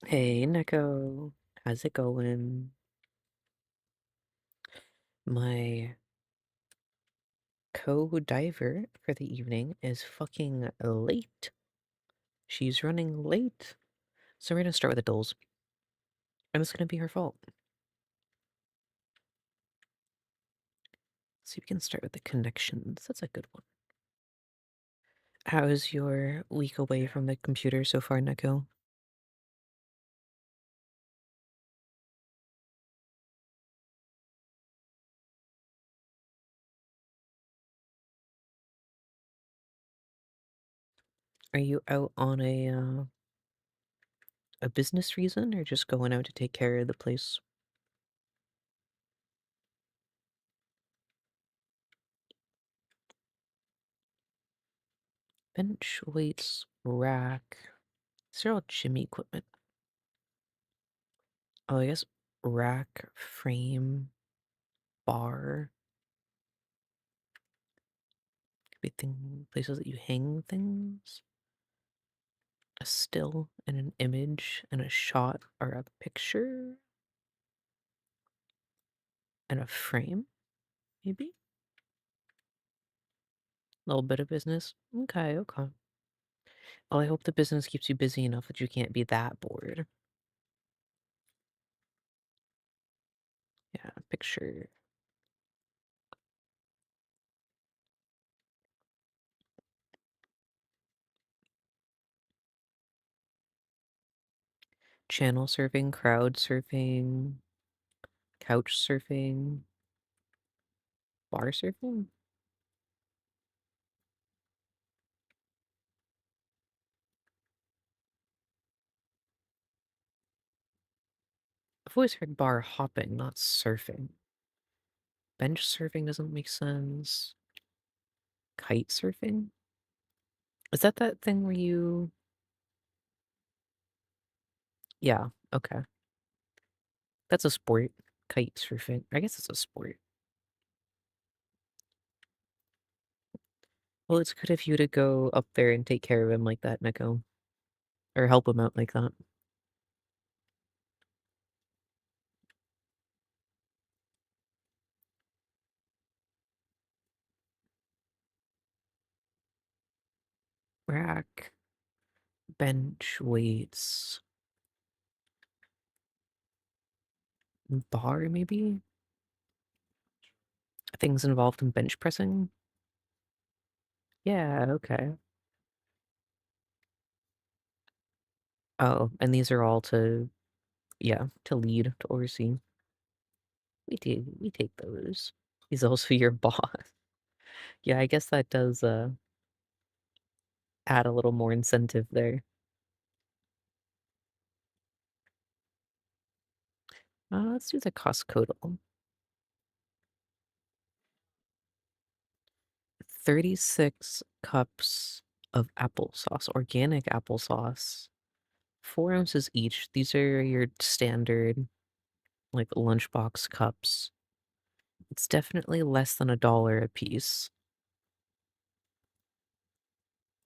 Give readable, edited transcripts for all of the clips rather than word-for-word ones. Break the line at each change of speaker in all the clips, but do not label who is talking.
Hey, Neko. How's it going? My co-diver for the evening is fucking late. She's running late. So we're gonna start with the Dles. And it's gonna be her fault. So we can start with the connections. That's a good one. How is your week away from the computer so far, Neko? Are you out on a business reason or just going out to take care of the place? Bench, weights, rack. These are all gym equipment. Oh, I guess rack, frame, bar, everything, places that you hang things. A still and an image and a shot or a picture and a frame, maybe? A little bit of business. Okay, okay. Well, I hope the business keeps you busy enough that you can't be that bored. Yeah, picture. Channel surfing, crowd surfing, couch surfing, bar surfing? I've always heard bar hopping, not surfing. Bench surfing doesn't make sense. Kite surfing? Is that that thing where you... Yeah, okay. That's a sport. Kite surfing. I guess it's a sport. Well, it's good of you to go up there and take care of him like that, Neko. Or help him out like that. Rack, bench, weights, bar, maybe? Things involved in bench pressing? Yeah, okay. Oh, and these are all to, yeah, to lead, to oversee. We take those. He's also your boss. Yeah, I guess that does add a little more incentive there. Let's do the Costcodle. 36 cups of applesauce, organic applesauce, 4 ounces each. These are your standard, like, lunchbox cups. It's definitely less than $1 a piece.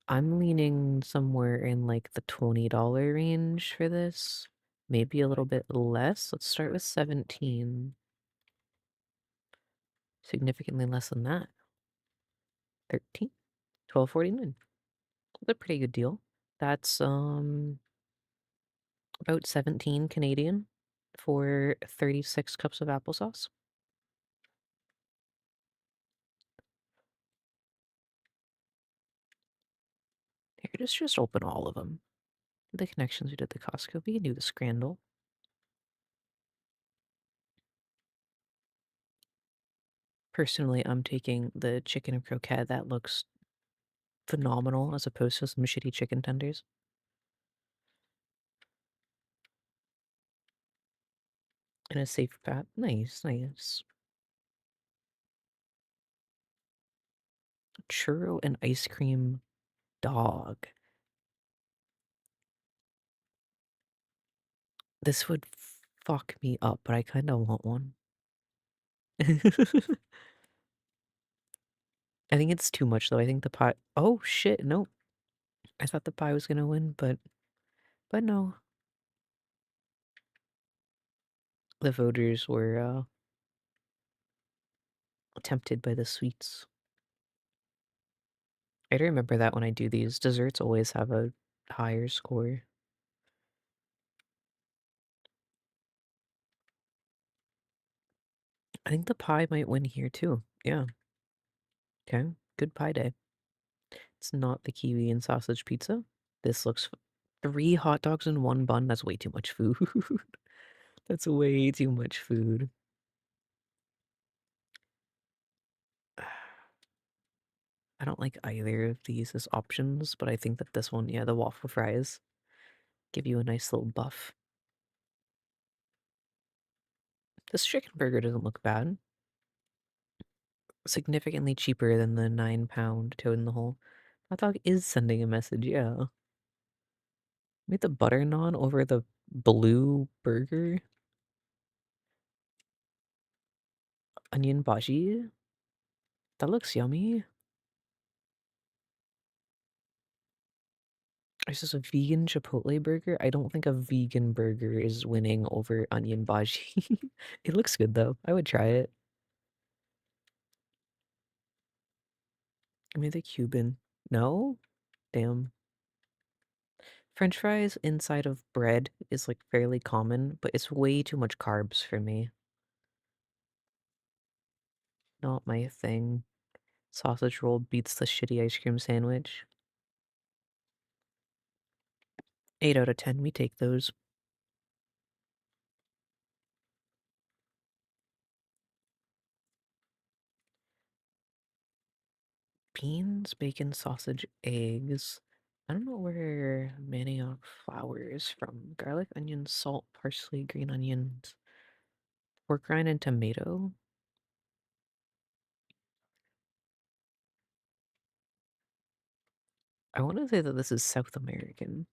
I'm leaning somewhere in like the $20 range for this. Maybe a little bit less. Let's start with 17. Significantly less than that. 13. 12.49. That's a pretty good deal. That's about 17 Canadian for 36 cups of applesauce. Here, just open all of them. The connections we did the Costco, we can do the Scrandle. Personally, I'm taking the chicken and croquette. That looks phenomenal as opposed to some shitty chicken tenders. And a safe path. Nice, nice. Churro and ice cream dog. This would fuck me up, but I kind of want one. I think it's too much though. I think the pie. Oh shit! No, I thought the pie was gonna win, but no. The voters were tempted by the sweets. I remember that when I do these, desserts always have a higher score. I think the pie might win here too. Yeah. Okay. Good pie day. It's not the kiwi and sausage pizza. This looks 3 hot dogs in 1 bun. That's way too much food. That's way too much food. I don't like either of these as options, but I think that this one, yeah, the waffle fries give you a nice little buff. This chicken burger doesn't look bad. Significantly cheaper than the 9-pound toad in the hole. Hot dog is sending a message, yeah. Made the butter naan over the blue burger. Onion bhaji. That looks yummy. This is a vegan Chipotle burger. I don't think a vegan burger is winning over onion bhaji. It looks good though. I would try it. Give me the Cuban. No? Damn. French fries inside of bread is like fairly common, but it's way too much carbs for me. Not my thing. Sausage roll beats the shitty ice cream sandwich. 8 out of 10, we take those. Beans, bacon, sausage, eggs. I don't know where manioc flour is from. Garlic, onion, salt, parsley, green onions, pork rind, and tomato. I want to say that this is South American.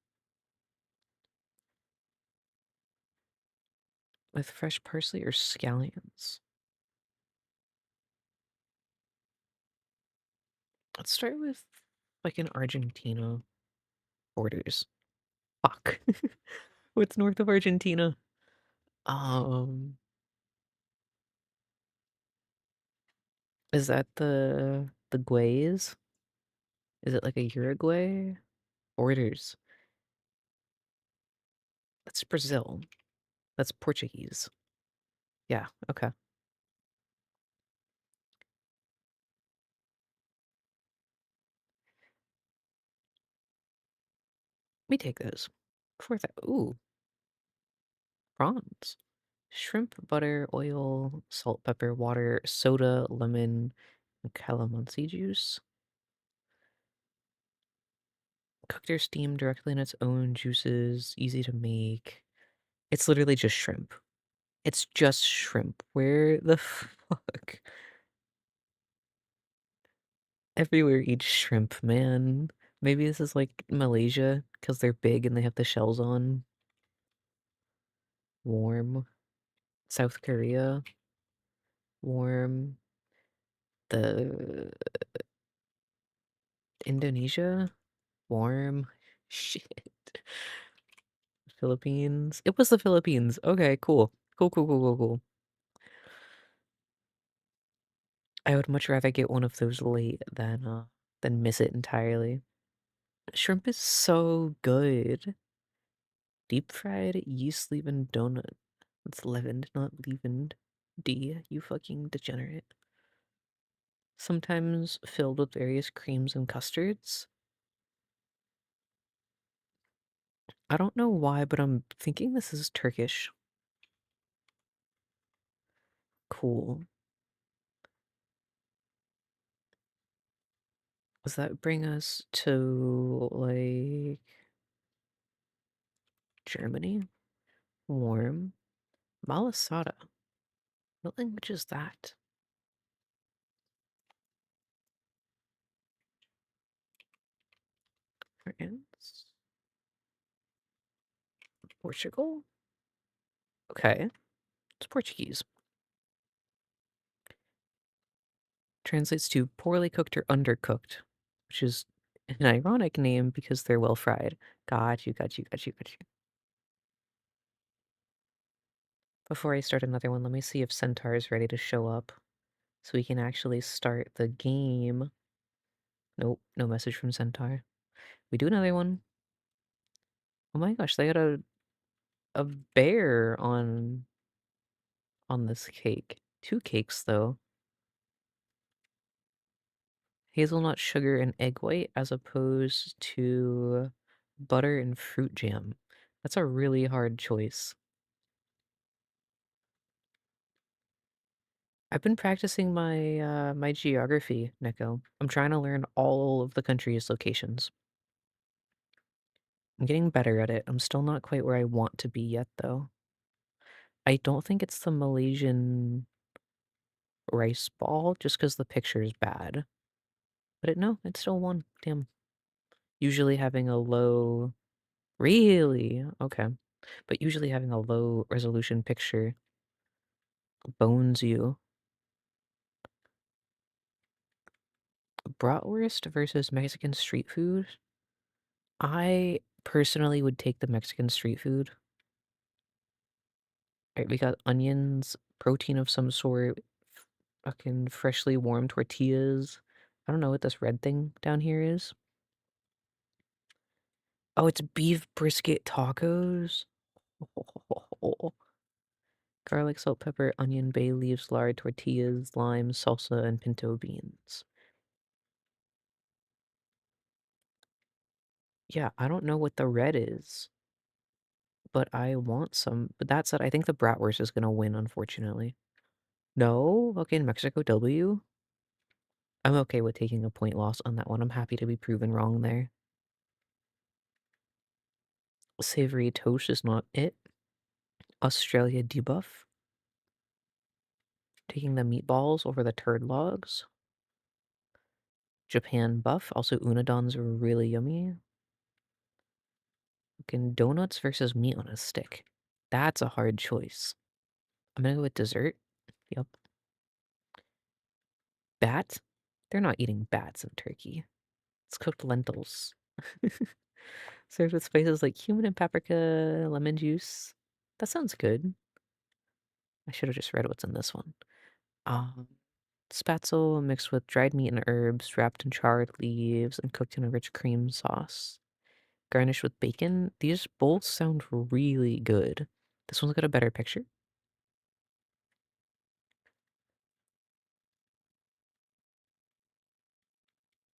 With fresh parsley or scallions. Let's start with like in Argentina borders. Fuck. What's north of Argentina? Um, is that the Guays? Is it like a Uruguay? Borders. That's Brazil. That's Portuguese. Yeah, okay. We take those. For that. Ooh, prawns. Shrimp, butter, oil, salt, pepper, water, soda, lemon, and calamansi juice. Cooked or steamed directly in its own juices. Easy to make. It's literally just shrimp. It's just shrimp. Where the fuck? Everywhere eats shrimp, man. Maybe this is like Malaysia because they're big and they have the shells on. Warm. South Korea. Warm. The Indonesia. Warm. Shit. Philippines. It was the Philippines. Okay, cool. Cool, cool, cool, cool, cool. I would much rather get one of those late than miss it entirely. Shrimp is so good. Deep fried yeast leavened donut. It's leavened, not leavened. D, you fucking degenerate. Sometimes filled with various creams and custards. I don't know why, but I'm thinking this is Turkish. Cool. Does that bring us to, like, Germany? Warm. Malasada. What language is that? France? Portugal? Okay. It's Portuguese. Translates to poorly cooked or undercooked, which is an ironic name because they're well fried. Got you, got you, got you, got you. Before I start another one, let me see if Centaur is ready to show up so we can actually start the game. Nope, no message from Centaur. We do another one. Oh my gosh, they got a bear on this cake. 2 cakes though. Hazelnut, sugar, and egg white as opposed to butter and fruit jam. That's a really hard choice. I've been practicing my geography, Neko. I'm trying to learn all of the country's locations. I'm getting better at it. I'm still not quite where I want to be yet, though. I don't think it's the Malaysian rice ball, just because the picture is bad. But no, it's still one. Damn. Usually having a low... Really? Okay. But usually having a low resolution picture bones you. Bratwurst versus Mexican street food? I personally would take the Mexican street food. Alright, we got onions, protein of some sort, fucking freshly warmed tortillas. I don't know what this red thing down here is. Oh, it's beef brisket tacos. Garlic, salt, pepper, onion, bay leaves, lard, tortillas, lime, salsa, and pinto beans. Yeah, I don't know what the red is, but I want some. But that said, I think the bratwurst is gonna win, unfortunately. No? Okay, Mexico W? I'm okay with taking a point loss on that one. I'm happy to be proven wrong there. Savory toast is not it. Australia debuff. Taking the meatballs over the turd logs. Japan buff. Also, unadons are really yummy. Fucking donuts versus meat on a stick. That's a hard choice. I'm gonna go with dessert. Yep. Bat? They're not eating bats in Turkey. It's cooked lentils. Served with spices like cumin and paprika, lemon juice. That sounds good. I should have just read what's in this one. Um, Spatzel mixed with dried meat and herbs, wrapped in charred leaves and cooked in a rich cream sauce. Garnished with bacon. These both sound really good. This one's got a better picture.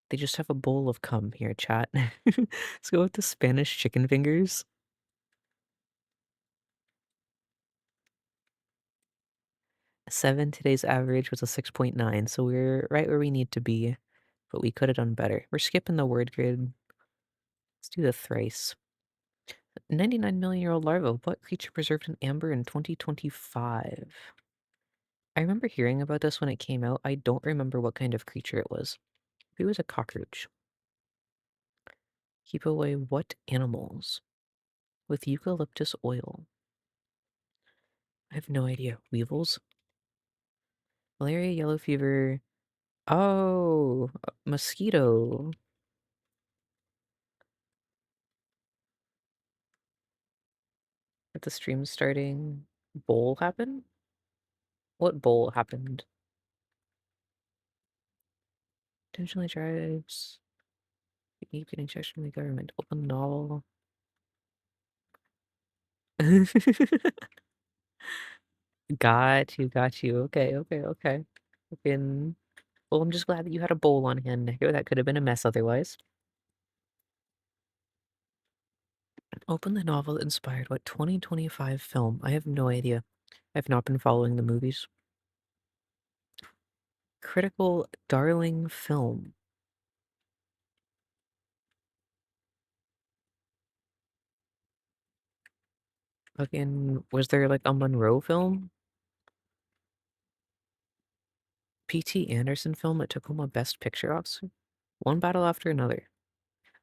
They just have a bowl of cum here, chat. Let's go with the Spanish chicken fingers. 7, today's average was a 6.9, so we're right where we need to be, but we could have done better. We're skipping the word grid. Let's do the thrice. 99-million-year-old larva. What creature preserved in amber in 2025? I remember hearing about this when it came out. I don't remember what kind of creature it was. It was a cockroach. Keep away what animals? With eucalyptus oil. I have no idea. Weevils? Malaria, yellow fever. Oh, mosquito. At the stream starting, bowl happened? What bowl happened? Intentionally drives. Keep getting checks from the government. Open novel. Got you, got you. Okay, okay, okay. Fucking... Well, I'm just glad that you had a bowl on hand, Nico. That could have been a mess otherwise. Open the novel that inspired what 2025 film? I have no idea. I've not been following the movies. Critical darling film. Fucking, was there like a Monroe film? P.T. Anderson film that took home a Best Picture Oscar? One battle after another.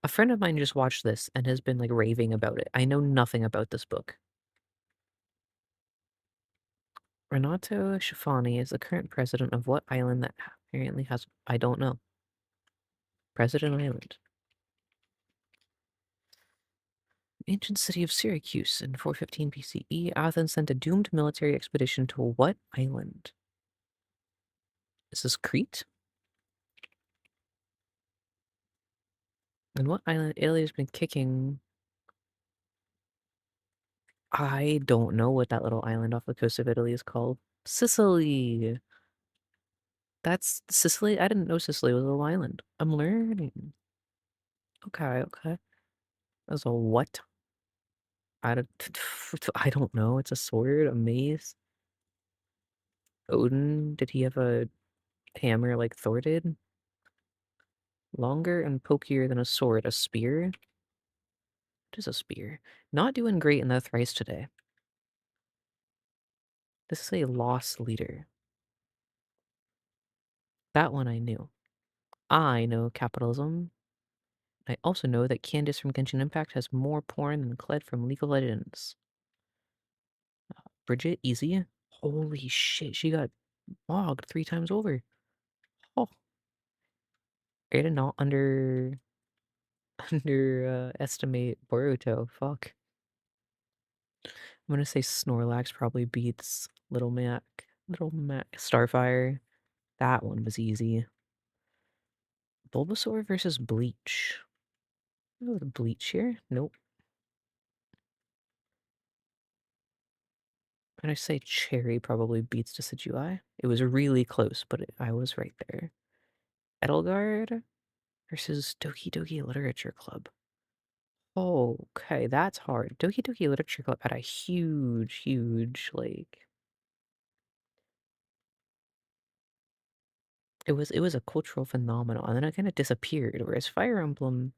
A friend of mine just watched this and has been like raving about it. I know nothing about this book. Renato Schifani is the current president of what island that apparently has... I don't know. President Island. Ancient city of Syracuse in 415 BCE, Athens sent a doomed military expedition to what island? Is this Crete? And what island Italy has been kicking? I don't know what that little island off the coast of Italy is called. Sicily. That's Sicily? I didn't know Sicily was a little island. I'm learning. Okay, okay. That's a what? I don't, I don't know. It's a sword, a mace. Odin, did he have a hammer like Thor did? Longer and pokier than a sword. A spear? What is a spear? Not doing great in the Thrice today. This is a lost leader. That one I knew. I know capitalism. I also know that Candace from Genshin Impact has more porn than Kled from League of Legends. Bridget, easy. Holy shit, she got mogged 3 times over. Oh, way to not underestimate Boruto. Fuck. I'm gonna say Snorlax probably beats Little Mac. Little Mac. Starfire. That one was easy. Bulbasaur versus Bleach. Oh, the Bleach here? Nope. And I say Cherry probably beats Decidueye. It was really close, but I was right there. Edelgard versus Doki Doki Literature Club. Okay, that's hard. Doki Doki Literature Club had a huge, like, it was a cultural phenomenon, and then it kind of disappeared. Whereas Fire Emblem,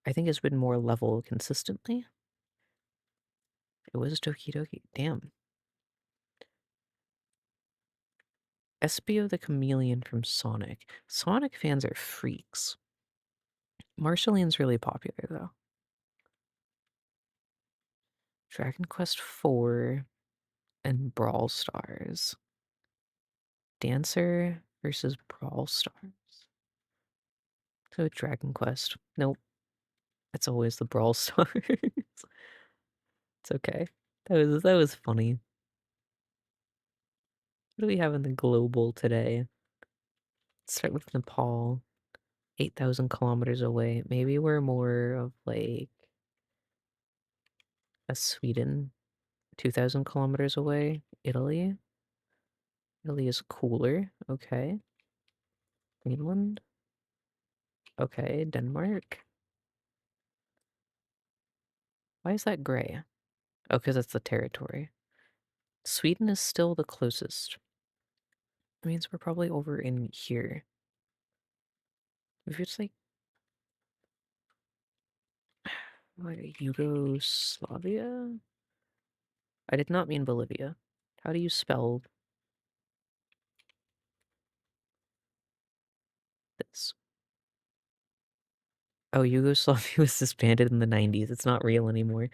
I think, has been more level consistently. It was Doki Doki. Damn. Espio the Chameleon from Sonic. Sonic fans are freaks. Marceline's really popular though. Dragon Quest IV and Brawl Stars. Dancer versus Brawl Stars. So Dragon Quest. Nope. It's always the Brawl Stars. It's okay. That was funny. What do we have in the global today? Let's start with Nepal. 8,000 kilometers away. Maybe we're more of like a Sweden. 2,000 kilometers away. Italy. Italy is cooler. Okay. Greenland. Okay. Denmark. Why is that gray? Oh, because that's the territory. Sweden is still the closest. It means we're probably over in here. If it's like Yugoslavia? I did not mean Bolivia. How do you spell this? Oh, Yugoslavia was disbanded in the 90s. It's not real anymore.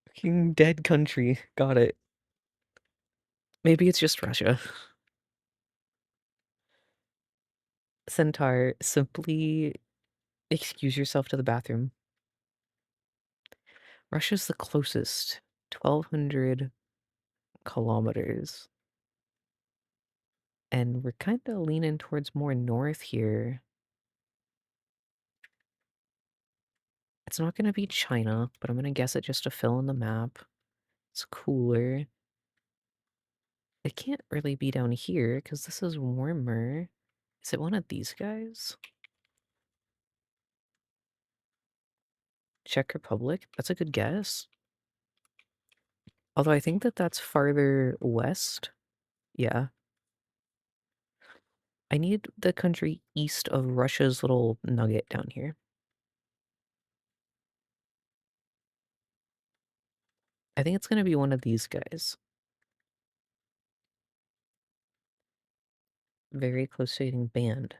Fucking dead country. Got it. Maybe it's just Russia. Centaur, simply excuse yourself to the bathroom. Russia's the closest. 1,200 kilometers. And we're kind of leaning towards more north here. It's not going to be China, but I'm going to guess it just to fill in the map. It's cooler. It can't really be down here because this is warmer. Is it one of these guys? Czech Republic? That's a good guess. Although I think that that's farther west. Yeah. I need the country east of Russia's little nugget down here. I think it's going to be one of these guys. Very close to getting banned.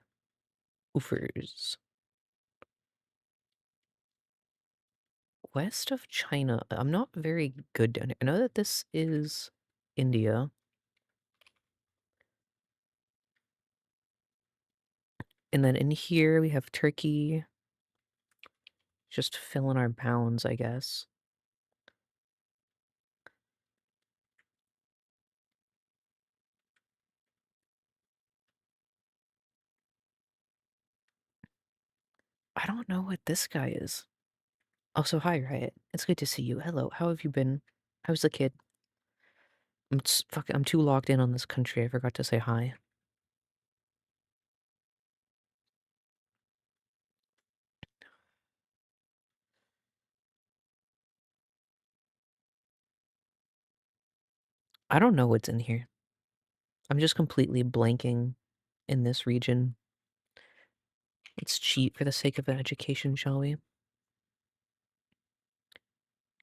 Oofers. West of China. I'm not very good down here. I know that this is India. And then in here we have Turkey. Just filling our bounds, I guess. I don't know what this guy is. Oh, so hi, Riot. It's good to see you. Hello, how have you been? How's the kid? I'm too logged in on this country, I forgot to say hi. I don't know what's in here. I'm just completely blanking in this region. Let's cheat for the sake of education, shall we?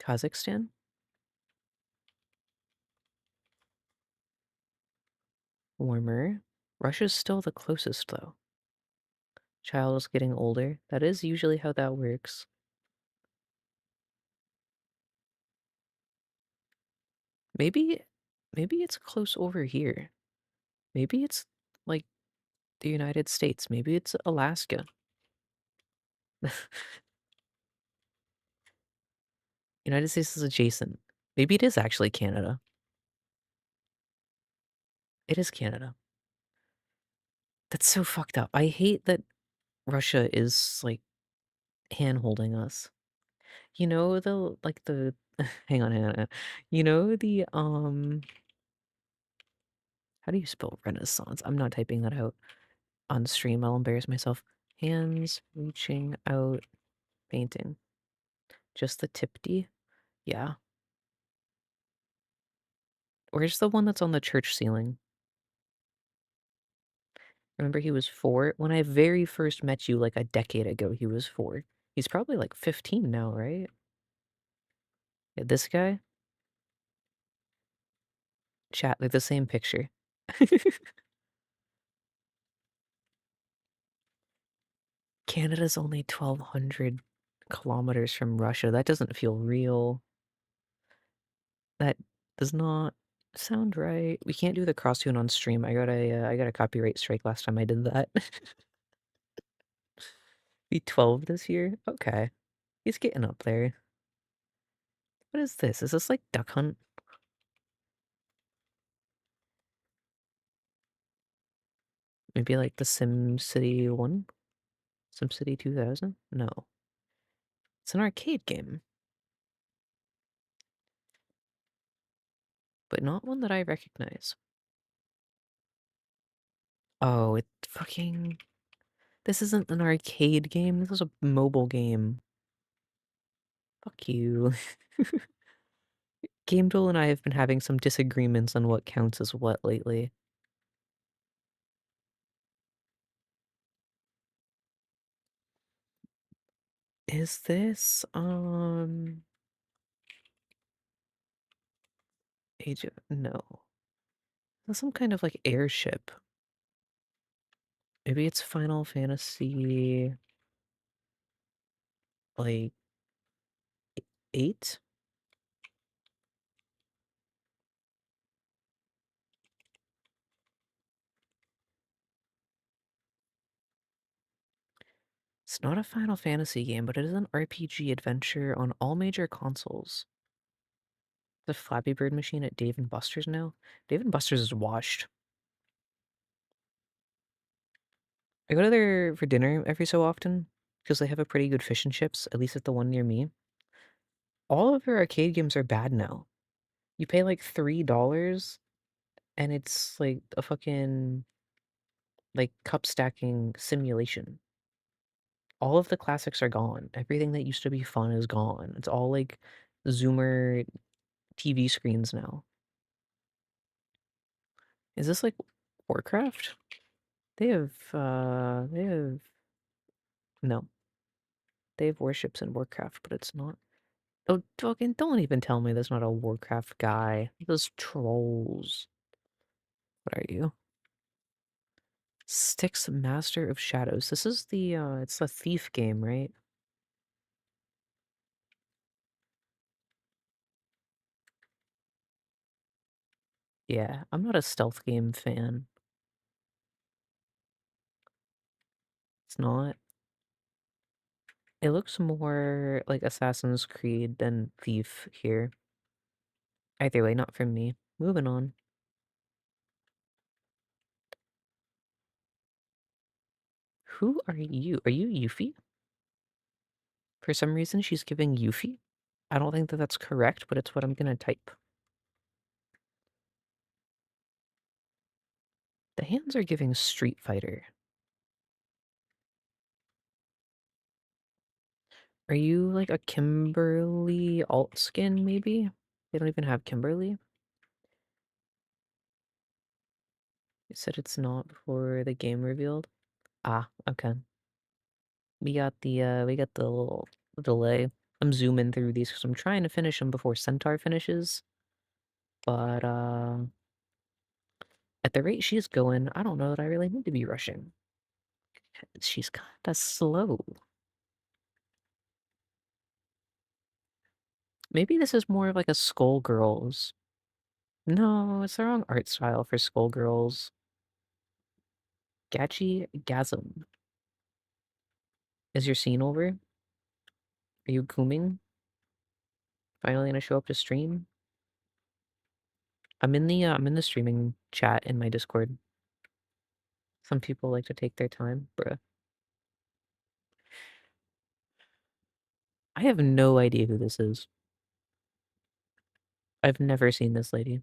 Kazakhstan? Warmer. Russia's still the closest, though. Child is getting older. That is usually how that works. Maybe, maybe it's close over here. Maybe it's like the United States. Maybe it's Alaska. United States is adjacent. Maybe it is actually Canada. It is Canada. That's so fucked up. I hate that Russia is like hand holding us. You know the like the hang on. You know the how do you spell Renaissance? I'm not typing that out on stream. I'll embarrass myself. Hands reaching out painting. Just the tip D? Yeah. Where's the one that's on the church ceiling? Remember he was 4? When I very first met you like a decade ago, he was 4. He's probably like 15 now, right? Yeah, this guy? Chat, like the same picture. Canada's only 1,200 kilometers from Russia. That doesn't feel real. That does not sound right. We can't do the cross tune on stream. I got a copyright strike last time I did that. Be 12 this year? Okay. He's getting up there. What is this? Is this like Duck Hunt? Maybe like the Sim City 1? Sim City 2000? No. It's an arcade game, but not one that I recognize. Oh, it fucking... This isn't an arcade game. This is a mobile game. Fuck you. Gamedle and I have been having some disagreements on what counts as what lately. Is this, Age of... No. That's some kind of, like, airship. Maybe it's Final Fantasy... like... 8? It's not a Final Fantasy game, but it is an RPG adventure on all major consoles. The Flappy Bird machine at Dave& and Buster's now? Dave& and Buster's is washed. I go to there for dinner every so often because they have a pretty good fish and chips, at least at the one near me. All of their arcade games are bad now. You pay like $3 and it's like a fucking like cup stacking simulation. All of the classics are gone. Everything that used to be fun is gone. It's all like Zoomer TV screens now. Is this like Warcraft? They have no. They have warships in Warcraft, but it's not. Oh, fucking don't even tell me there's not a Warcraft guy. Those trolls. What are you? Styx Master of Shadows. This is it's the thief game, right? Yeah, I'm not a stealth game fan. It's not. It looks more like Assassin's Creed than Thief here. Either way, not from me. Moving on. Who are you? Are you Yuffie? For some reason, she's giving Yuffie. I don't think that that's correct, but it's what I'm gonna type. The hands are giving Street Fighter. Are you like a Kimberly alt skin, maybe? They don't even have Kimberly. It said it's not before the game revealed. Ah, okay. We got the little delay. I'm zooming through these because I'm trying to finish them before Centaur finishes. But at the rate she's going, I don't know that I really need to be rushing. She's kinda slow. Maybe this is more of like a Skullgirls. No, it's the wrong art style for Skullgirls. Gachi Gasm. Is your scene over? Are you cooming? Finally gonna show up to stream? I'm in the streaming chat in my Discord. Some people like to take their time, bruh. I have no idea who this is. I've never seen this lady.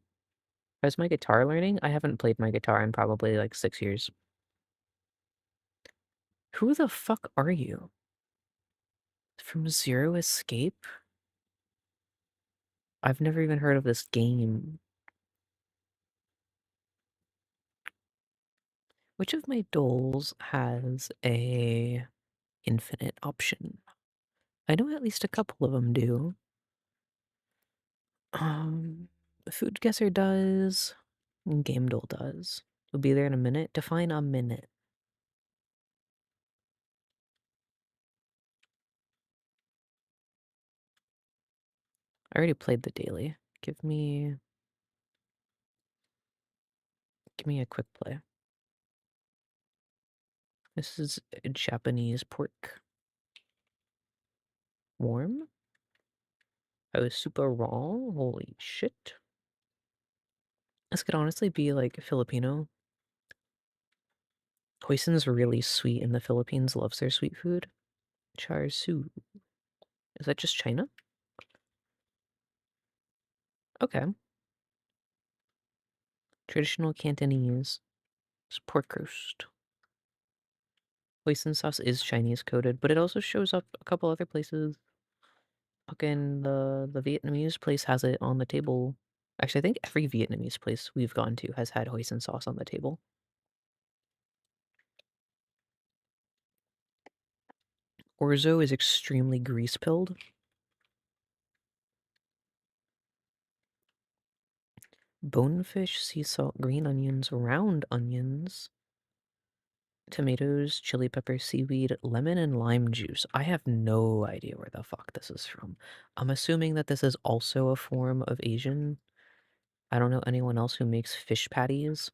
How's my guitar learning? I haven't played my guitar in probably like 6 years. Who the fuck are you? From Zero Escape? I've never even heard of this game. Which of my dolls has a infinite option? I know at least a couple of them do. Um, Foodguessr does, and Gamedle does. We'll be there in a minute. Define a minute. I already played the daily. Give me a quick play. This is a Japanese pork. Warm? I was super wrong. Holy shit. This could honestly be like Filipino. Hoisin's really sweet in the Philippines, loves their sweet food. Char siu. Is that just China? Okay. Traditional Cantonese. It's pork roast. Hoisin sauce is Chinese coded, but it also shows up a couple other places. Fucking the Vietnamese place has it on the table. Actually, I think every Vietnamese place we've gone to has had hoisin sauce on the table. Orzo is extremely grease-pilled. Bonefish, sea salt, green onions, round onions, tomatoes, chili pepper, seaweed, lemon, and lime juice. I have no idea where the fuck this is from. I'm assuming that this is also a form of Asian. I don't know anyone else who makes fish patties.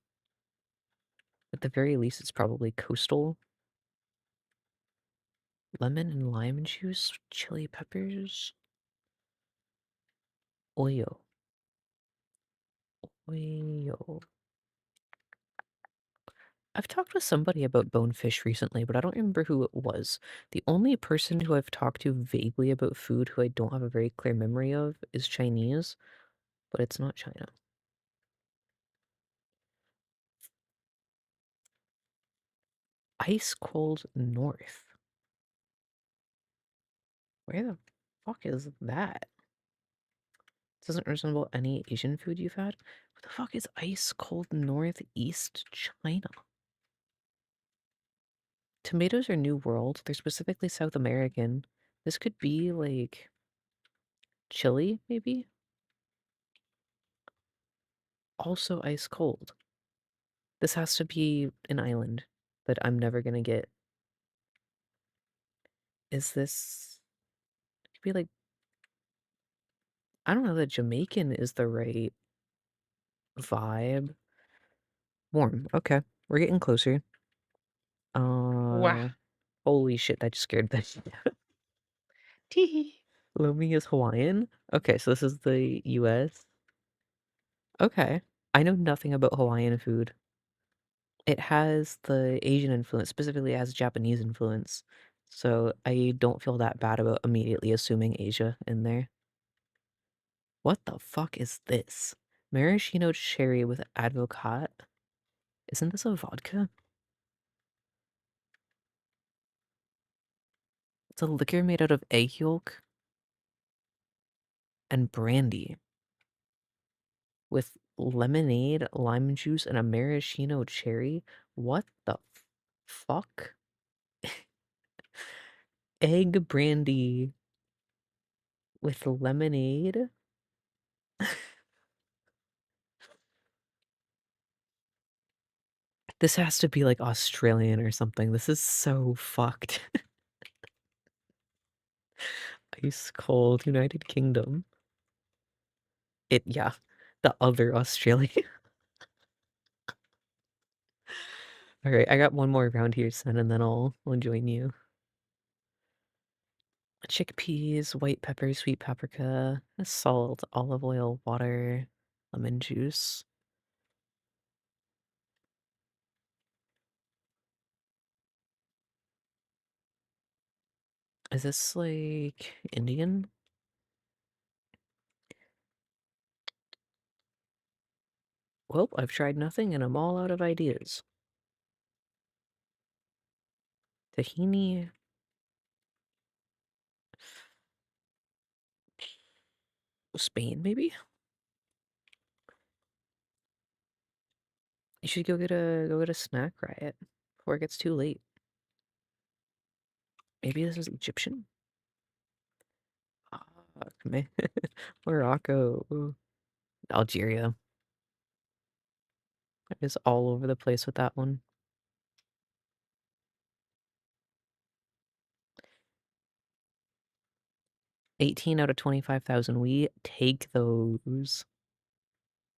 At the very least, it's probably coastal. Lemon and lime juice, chili peppers, oyo. Oyo. I've talked with somebody about bonefish recently, but I don't remember who it was. The only person who I've talked to vaguely about food who I don't have a very clear memory of is Chinese, but it's not China. Ice cold north. Where the fuck is that? Doesn't resemble any Asian food you've had. What the fuck is ice cold northeast China? Tomatoes are New World. They're specifically South American. This could be like Chile, maybe? Also ice cold. This has to be an island that I'm never gonna get. Is this it could be like I don't know that Jamaican is the right vibe. Warm. Okay. We're getting closer.
Wow.
Uh holy shit, that just scared the shit out. Tee. Lomi is Hawaiian? Okay, so this is the US. Okay. I know nothing about Hawaiian food. It has the Asian influence, specifically it has Japanese influence. So I don't feel that bad about immediately assuming Asia in there. What the fuck is this? Maraschino cherry with advocat? Isn't this a vodka? It's a liquor made out of egg yolk and brandy with lemonade, lime juice, and a maraschino cherry. What the fuck? Egg brandy with lemonade? This has to be like Australian or something. This is so fucked. Ice cold United Kingdom. Yeah, the other Australia. All right, I got one more round here, son, and then I'll join you. Chickpeas, white pepper, sweet paprika, salt, olive oil, water, lemon juice. Is this like Indian? Well, I've tried nothing and I'm all out of ideas. Tahini, Spain, maybe? You should go get a snack riot before it gets too late. Maybe this is Egyptian? Fuck, man. Morocco. Algeria. Is all over the place with that one. 18 out of 25,000. We take those.